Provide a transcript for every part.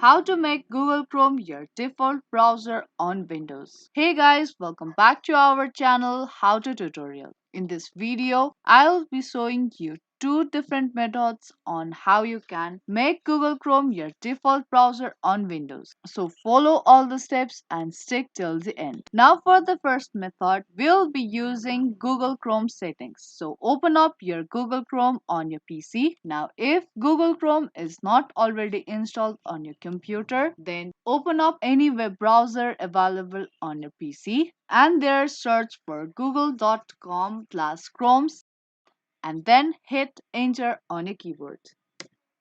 how to make Google Chrome your default browser on Windows. Hey guys, welcome back to our channel How to Tutorial. In this video, I'll be showing you two different methods on how you can make Google Chrome your default browser on Windows. So follow all the steps and stick till the end. Now for the first method, we'll be using Google Chrome settings. So open up your Google Chrome on your PC. Now if Google Chrome is not already installed on your computer, then open up any web browser available on your PC and there search for google.com/chrome and then hit enter on your keyboard.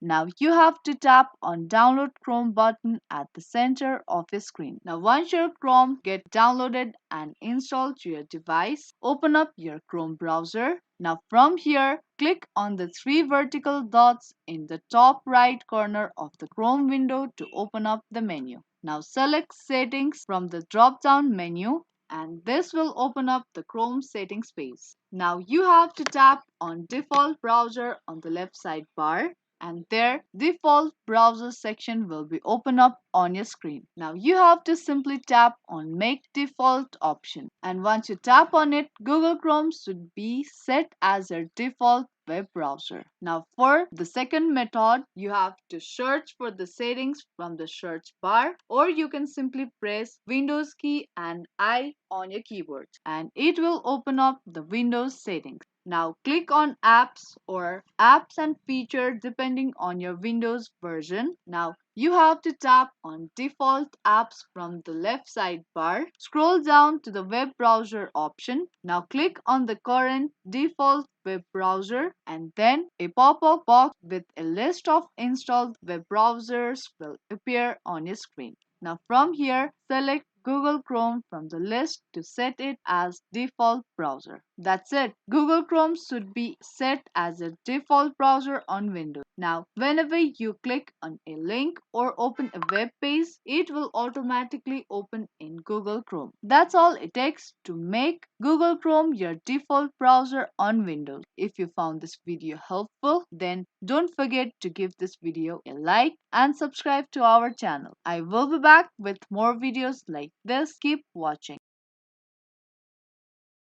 Now you have to tap on download Chrome button at the center of your screen. Now once your Chrome get downloaded and installed to your device, open up your Chrome browser. Now from here, click on the three vertical dots in the top right corner of the Chrome window to open up the menu. Now select settings from the drop down menu and this will open up the Chrome settings page. Now you have to tap on default browser on the left side bar and their default browser section will be open up on your screen. Now you have to simply tap on make default option and once you tap on it, Google Chrome should be set as your default web browser. Now for the second method, you have to search for the settings from the search bar or you can simply press Windows key and I on your keyboard and it will open up the Windows settings. Now click on apps or apps and feature depending on your Windows version. Now you have to tap on default apps from the left side bar. Scroll down to the web browser option. Now click on the current default web browser and then a pop-up box with a list of installed web browsers will appear on your screen. Now from here, select Google Chrome from the list to set it as default browser. That's it. Google Chrome should be set as a default browser on Windows. Now, whenever you click on a link or open a web page, it will automatically open in Google Chrome. That's all it takes to make Google Chrome your default browser on Windows. If you found this video helpful, then don't forget to give this video a like and subscribe to our channel. I will be back with more videos like this. Keep watching.